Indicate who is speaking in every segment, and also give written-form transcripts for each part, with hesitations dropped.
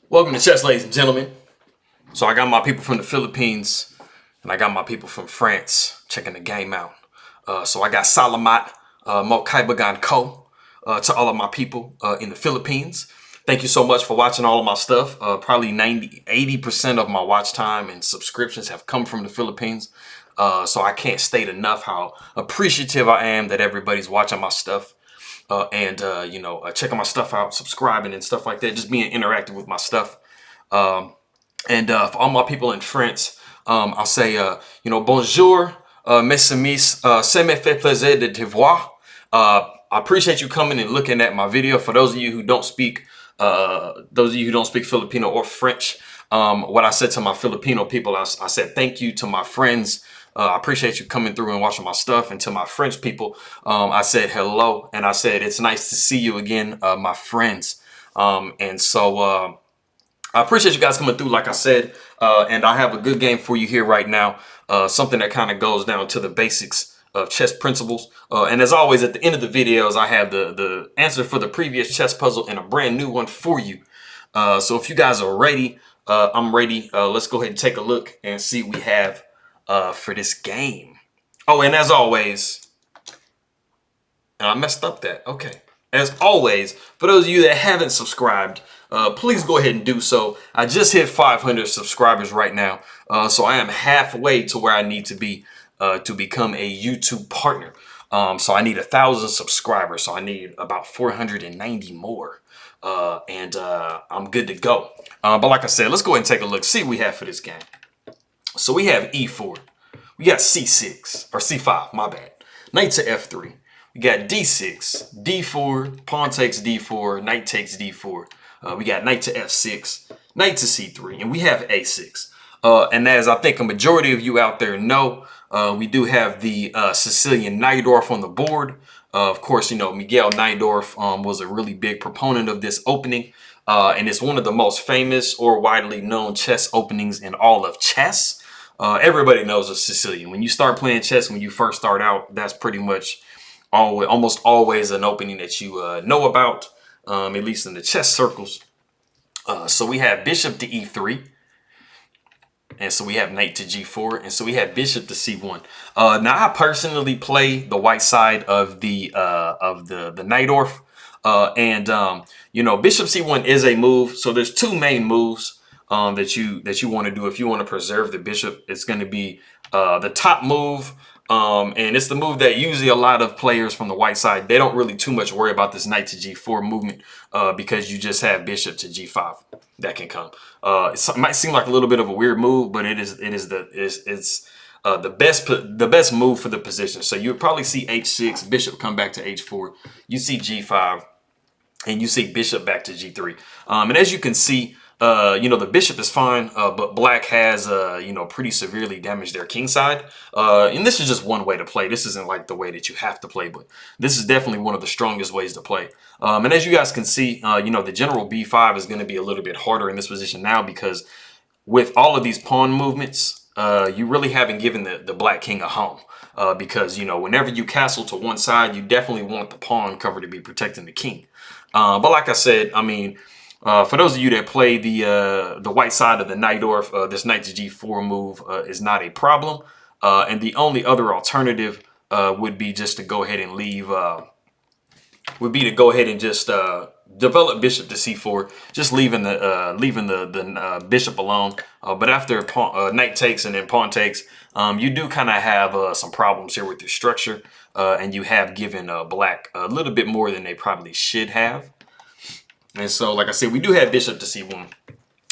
Speaker 1: Welcome to chess, ladies and gentlemen. So I got my people from the Philippines and I got my people from France checking the game out. So I got Salamat Mokaibagan Ko to all of my people in the Philippines. Thank you so much for watching all of my stuff. Probably 80% of my watch time and subscriptions have come from the Philippines. So I can't state enough how appreciative I am that everybody's watching my stuff. Checking my stuff out, subscribing and stuff like that, just being interactive with my stuff. For all my people in France, I'll say, bonjour, mes amis, ça me fait plaisir de te voir. I appreciate you coming and looking at my video. For those of you who don't speak, Filipino or French, what I said to my Filipino people, I said thank you to my friends. I appreciate you coming through and watching my stuff. And to my French people, I said hello. And I said, it's nice to see you again, my friends. I appreciate you guys coming through, like I said. And I have a good game for you here right now. Something that kind of goes down to the basics of chess principles. And as always, at the end of the videos, I have the answer for the previous chess puzzle and a brand new one for you. So if you guys are ready, I'm ready. Let's go ahead and take a look and see what we have for this game. Oh, and as always, and I messed up that. Okay. As always, for those of you that haven't subscribed, please go ahead and do so. I just hit 500 subscribers right now. So I am halfway to where I need to be to become a YouTube partner. So I need 1,000 subscribers. So I need about 490 more. I'm good to go. But like I said, let's go ahead and take a look, see what we have for this game. So we have E4. We got C6, or C5, my bad. Knight to F3. We got D6, D4, pawn takes D4, knight takes D4. We got knight to F6, knight to C3, and we have A6. And as I think a majority of you out there know, we do have the Sicilian Najdorf on the board. Of course, you know, Miguel Najdorf was a really big proponent of this opening. And it's one of the most famous or widely known chess openings in all of chess. Everybody knows a Sicilian. When you start playing chess, when you first start out, that's pretty much almost always an opening that you know about, at least in the chess circles. So we have bishop to E3. And so we have knight to G4. And so we have bishop to C1. Now I personally play the white side of the Najdorf. Bishop C1 is a move. So there's two main moves that you want to do if you want to preserve the bishop. It's going to be the top move. And it's the move that usually a lot of players from the white side, they don't really too much worry about this knight to G4 movement because you just have bishop to G5 that can come. It might seem like a little bit of a weird move, but it's the best move for the position. So you would probably see H6, bishop come back to H4. You see G5, and you see bishop back to G3. And as you can see, the bishop is fine, but black has, pretty severely damaged their king side. And this is just one way to play. This isn't like the way that you have to play, but this is definitely one of the strongest ways to play. And as you guys can see, the general B5 is going to be a little bit harder in this position now because with all of these pawn movements, you really haven't given the black king a home. Because, whenever you castle to one side, you definitely want the pawn cover to be protecting the king. But like I said, I mean, for those of you that play the white side of the Najdorf, this knight to G4 move is not a problem. And the only other alternative would be just to go ahead and leave, develop bishop to C4, just leaving the bishop alone. But after knight takes and then pawn takes, you do kind of have some problems here with your structure. And you have given black a little bit more than they probably should have. And so, like I said, we do have bishop to C1.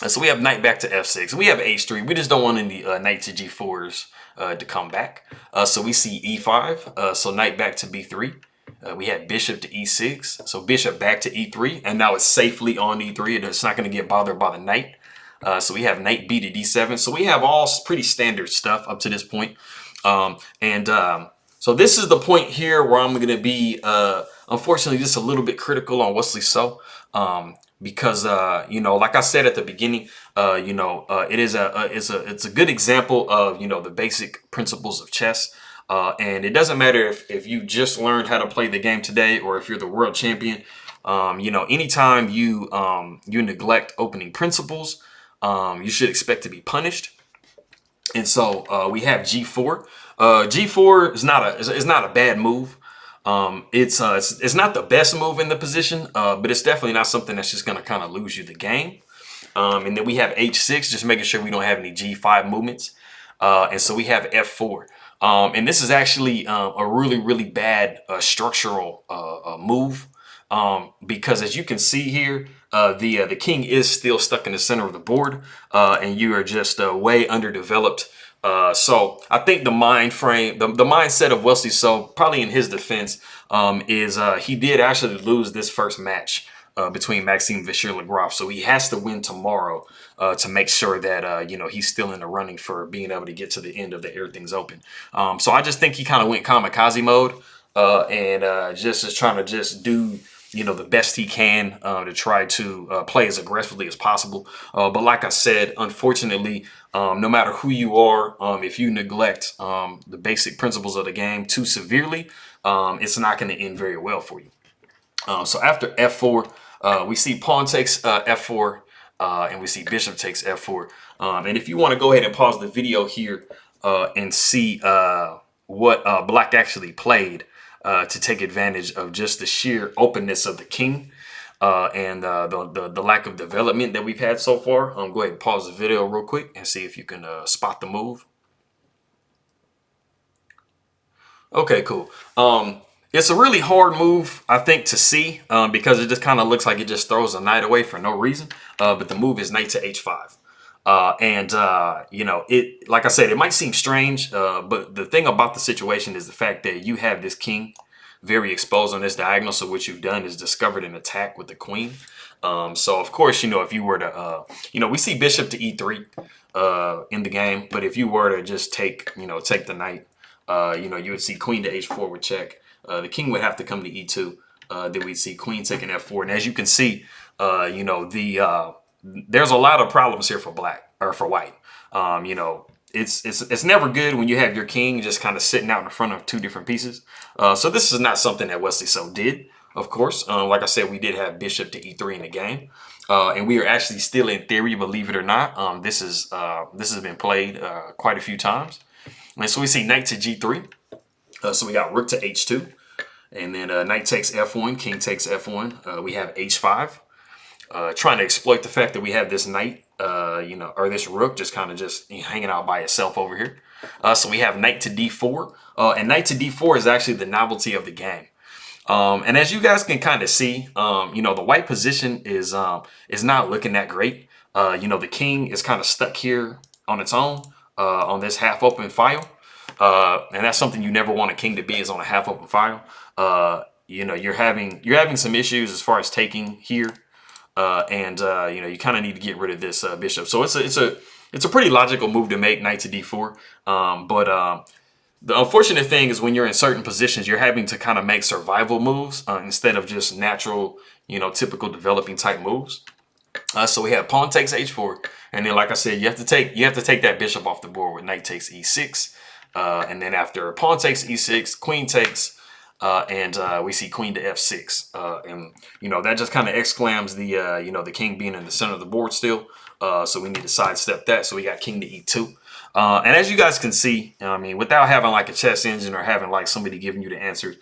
Speaker 1: And so we have knight back to F6. We have H3. We just don't want any knight to G4s to come back. So we see E5. So knight back to B3. We have bishop to E6. So bishop back to E3. And now it's safely on E3. It's not going to get bothered by the knight. So we have knight B to D7. So we have all pretty standard stuff up to this point. So this is the point here where I'm going to be, unfortunately, just a little bit critical on Wesley So. Because like I said at the beginning, it's a good example of the basic principles of chess. And it doesn't matter if you just learned how to play the game today or if you're the world champion. You know, anytime you neglect opening principles, you should expect to be punished. And so we have G4. G4 is not a bad move. It's not the best move in the position, but it's definitely not something that's just gonna kind of lose you the game. And then we have H6, just making sure we don't have any G5 movements. And so we have F4. And this is actually a really bad structural move, because as you can see here, the king is still stuck in the center of the board, and you are just way underdeveloped. So I think the mindset of Wesley, so probably in his defense, is he did actually lose this first match between Maxime Vachier-Lagrave. So he has to win tomorrow to make sure that, you know, he's still in the running for being able to get to the end of the Airthings Open. So I just think he kind of went kamikaze mode and just is trying to just do, you know, the best he can to try to play as aggressively as possible. But like I said, unfortunately, no matter who you are, if you neglect the basic principles of the game too severely, it's not going to end very well for you. So after F4, we see pawn takes F4, and we see bishop takes F4. And if you want to go ahead and pause the video here and see what Black actually played to take advantage of just the sheer openness of the king and the lack of development that we've had so far, go ahead and pause the video real quick and see if you can spot the move. Okay, cool. It's a really hard move, I think, to see because it just kind of looks like it just throws a knight away for no reason. But the move is knight to h5. You know, it, like I said, it might seem strange, but the thing about the situation is the fact that you have this king very exposed on this diagonal. So what you've done is discovered an attack with the queen. So of course, you know, if you were to, you know, we see bishop to e3 in the game, but if you were to just take, you know, take the knight, you know, you would see queen to h4 with check. The king would have to come to e2. Then we'd see queen taking f4. And as you can see, you know, there's a lot of problems here for black or for white. You know, it's never good when you have your king just kind of sitting out in front of two different pieces. So this is not something that Wesley so did, of course. Like I said, we did have bishop to e3 in the game. And we are actually still in theory, believe it or not. This has been played quite a few times. And so we see knight to g3. So we got rook to h2. And then knight takes f1, king takes f1. We have h5. Trying to exploit the fact that we have this knight, you know, or this rook just kind of just hanging out by itself over here. So we have knight to d4. And knight to d4 is actually the novelty of the game. And as you guys can kind of see, you know, the white position is not looking that great. You know, the king is kind of stuck here on its own on this half open file. And that's something you never want a king to be, is on a half open file. You know, you're having some issues as far as taking here. You know, you kind of need to get rid of this bishop. So it's a pretty logical move to make, knight to d4. The unfortunate thing is when you're in certain positions, you're having to kind of make survival moves instead of just natural, you know, typical developing type moves. So we have pawn takes h4, and then, like I said, you have to take that bishop off the board with knight takes e6, and then after pawn takes e6, queen takes. We see queen to f6, and you know, that just kind of exclams the you know, the king being in the center of the board still. So we need to sidestep that. So we got king to e2, and as you guys can see, I mean, without having like a chess engine or having like somebody giving you the answers,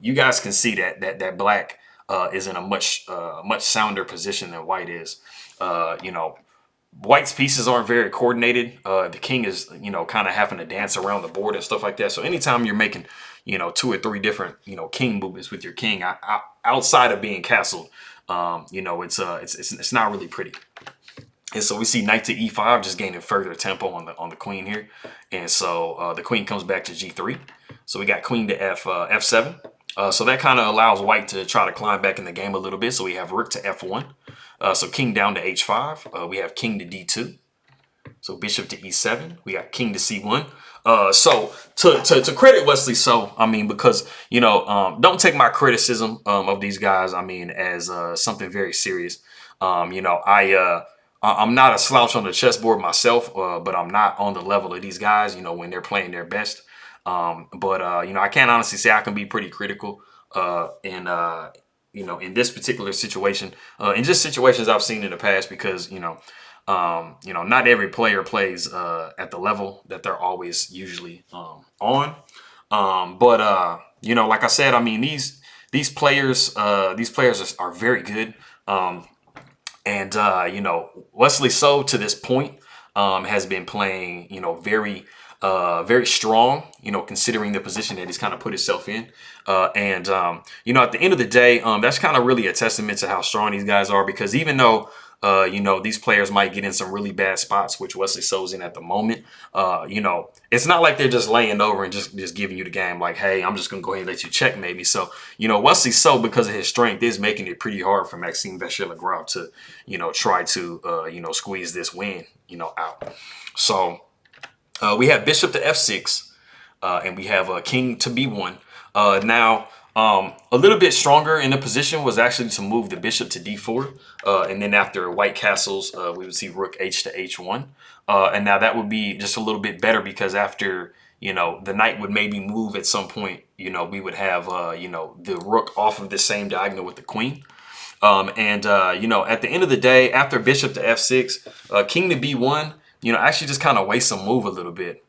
Speaker 1: you guys can see that black is in a much sounder position than white is. You know, white's pieces aren't very coordinated. The king is, you know, kind of having to dance around the board and stuff like that. So anytime you're making, you know, 2 or 3 different, you know, king movements with your king outside of being castled, you know, it's not really pretty. And so we see knight to e5 just gaining further tempo on the queen here. And so the queen comes back to g3. So we got queen to f7. So that kind of allows white to try to climb back in the game a little bit. So we have rook to f1. So king down to h5. We have king to d2. So bishop to e7. We got king to c1. So to credit Wesley, so I mean, because, you know, don't take my criticism of these guys, I mean, as something very serious. You know, I'm not a slouch on the chessboard myself, but I'm not on the level of these guys, you know, when they're playing their best. You know, I can't honestly say I can be pretty critical you know, in this particular situation, and just situations I've seen in the past, because, you know, not every player plays at the level that they're always usually on. But you know, like I said, I mean, these players are very good. And you know, Wesley So to this point has been playing, you know, very strong, you know, considering the position that he's kind of put himself in. And you know, at the end of the day, that's kind of really a testament to how strong these guys are, because even though you know, these players might get in some really bad spots, which Wesley So's in at the moment. You know, it's not like they're just laying over and just giving you the game like, hey, I'm just going to go ahead and let you check maybe. So, you know, Wesley So, because of his strength, is making it pretty hard for Maxime Vachier-Lagrave to, you know, try to, you know, squeeze this win, you know, out. So we have Bishop to F6, and we have King to B1. Now, a little bit stronger in the position was actually to move the bishop to d4. And then after white castles, we would see rook h to h1. And now that would be just a little bit better, because after, you know, the knight would maybe move at some point, you know, we would have, you know, the rook off of the same diagonal with the queen. You know, at the end of the day, after bishop to f6, king to b1, you know, actually just kind of wastes some move a little bit,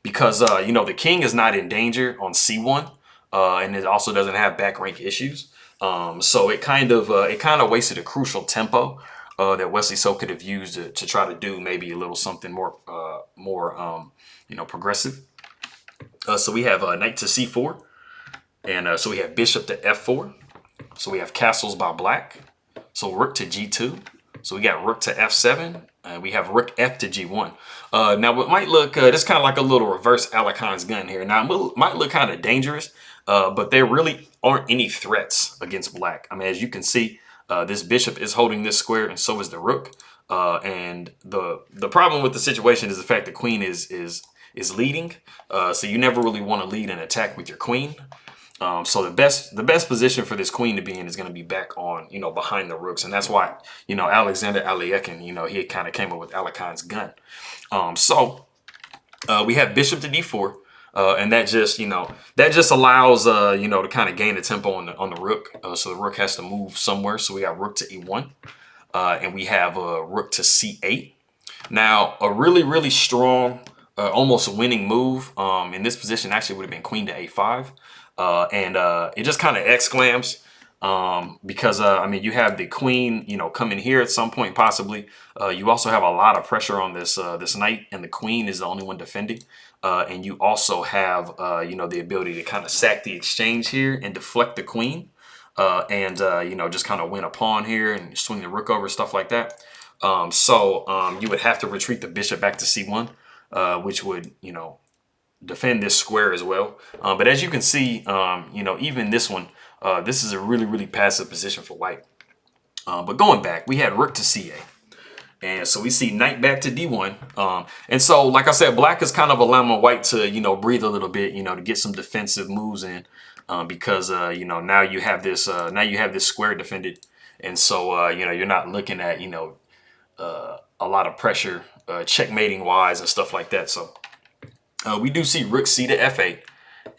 Speaker 1: because, you know, the king is not in danger on c1. And it also doesn't have back rank issues. So it kind of wasted a crucial tempo that Wesley So could have used to try to do maybe a little something more you know, progressive. So we have knight to c4, and so we have bishop to f4. So we have castles by black. So rook to g2. So we got rook to f7. We have rook f to g1. Now what might look, this kind of like a little reverse Alakon's gun here. Now it might look kind of dangerous, but there really aren't any threats against black. I mean, as you can see, this bishop is holding this square, and so is the rook. And the problem with the situation is the fact the queen is leading. So you never really want to lead an attack with your queen. So the best position for this queen to be in is going to be back on, you know, behind the rooks. And that's why, you know, Alexander Alekhine, you know, he kind of came up with Alakon's gun. So we have bishop to d4. And that just, you know, that just allows, you know, to kind of gain the tempo on the rook. So the rook has to move somewhere. So we got rook to e1. And we have rook to c8. Now, a really strong, almost winning move in this position actually would have been queen to a5. It just kind of exclams because, I mean, you have the queen, you know, coming here at some point, possibly. You also have a lot of pressure on this this knight, and the queen is the only one defending. And you also have, you know, the ability to kind of sack the exchange here and deflect the queen. You know, just kind of win a pawn here and swing the rook over, stuff like that. You would have to retreat the bishop back to c1, which would, you know, defend this square as well. But as you can see, you know, even this one, this is a really passive position for white. But going back, we had rook to ca. And so we see knight back to d1. And so, like I said, black is kind of allowing white to, you know, breathe a little bit, you know, to get some defensive moves in. Because, you know, now you have this square defended. And so, you know, you're not looking at, you know, a lot of pressure checkmating wise and stuff like that. So we do see rook c to f8,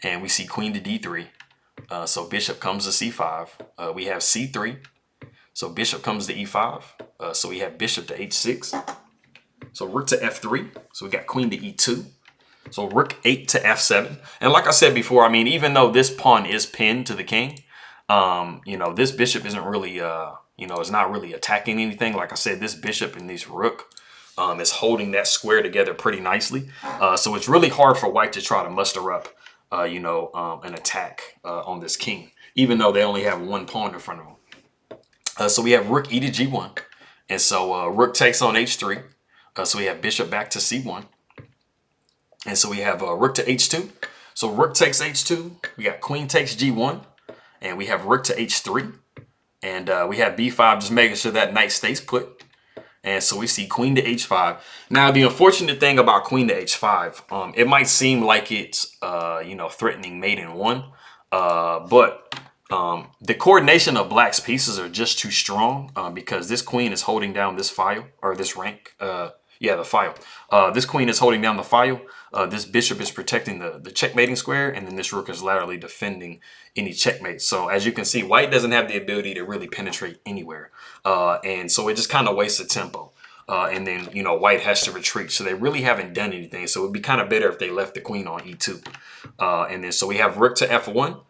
Speaker 1: and we see queen to d3. So bishop comes to c5. We have c3. So bishop comes to e5. So we have bishop to h6. So rook to f3. So we got queen to e2. So rook 8 to f7. And like I said before, I mean, even though this pawn is pinned to the king, you know, this bishop isn't really, you know, is not really attacking anything. Like I said, this bishop and this rook is holding that square together pretty nicely. So it's really hard for white to try to muster up, you know, an attack on this king, even though they only have one pawn in front of them. So we have rook e to g1. And so rook takes on h3. So we have bishop back to c1. And so we have rook to h2. So rook takes h2. We got queen takes g1. And we have rook to h3. And we have b5, just making sure that knight stays put. And so we see queen to h5. Now, the unfortunate thing about queen to h5, it might seem like it's, you know, threatening mate in one. But the coordination of black's pieces are just too strong because this queen is holding down this file or this rank, Yeah, the file. This queen is holding down the file. This bishop is protecting the checkmating square, and then this rook is laterally defending any checkmate. So as you can see, white doesn't have the ability to really penetrate anywhere. And so it just kind of wastes the tempo. And then, you know, white has to retreat. So they really haven't done anything. So it'd be kind of better if they left the queen on e2. And then so we have rook to f1,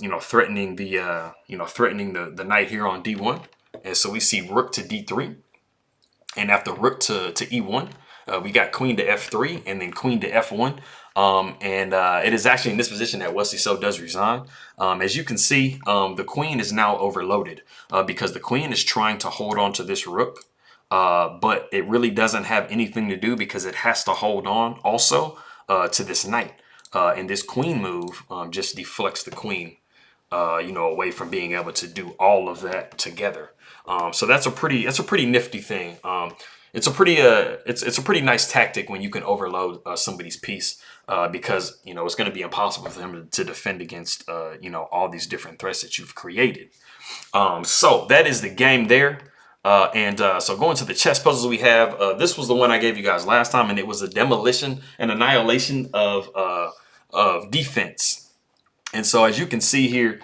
Speaker 1: you know, threatening the knight here on d1. And so we see rook to d3. And after rook to e1, we got queen to f3 and then queen to f1. It is actually in this position that Wesley So does resign. As you can see, the queen is now overloaded because the queen is trying to hold on to this rook. But it really doesn't have anything to do because it has to hold on also to this knight. And this queen move just deflects the queen, you know, away from being able to do all of that together. So that's a pretty nifty thing. It's a pretty nice tactic when you can overload somebody's piece because, you know, it's going to be impossible for them to defend against, you know, all these different threats that you've created. So that is the game there. So going to the chess puzzles we have, this was the one I gave you guys last time, and it was a demolition and annihilation of defense. And so as you can see here,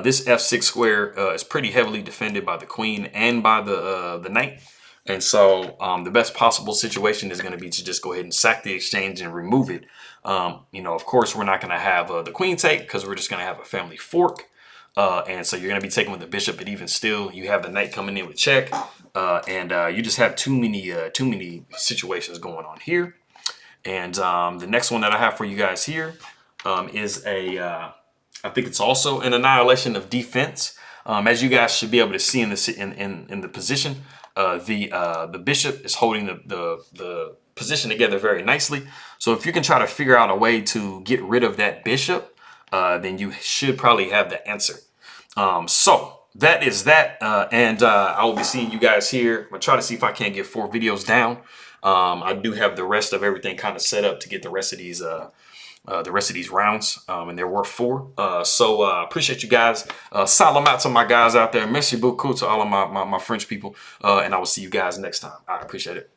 Speaker 1: this f6 square is pretty heavily defended by the queen and by the knight. And so the best possible situation is going to be to just go ahead and sack the exchange and remove it. You know, of course, we're not going to have the queen take because we're just going to have a family fork. And so you're going to be taking with the bishop, but even still, you have the knight coming in with check. You just have too many situations going on here. And the next one that I have for you guys here is I think it's also an annihilation of defense. As you guys should be able to see in the position, the bishop is holding the position together very nicely. So if you can try to figure out a way to get rid of that bishop, then you should probably have the answer. So that is that. I will be seeing you guys here. I'm gonna try to see if I can't get 4 videos down. I do have the rest of everything kind of set up to get the rest of these rounds, and there were 4. Appreciate you guys. Salam out to my guys out there. Merci beaucoup to all of my French people. And I will see you guys next time. I appreciate it.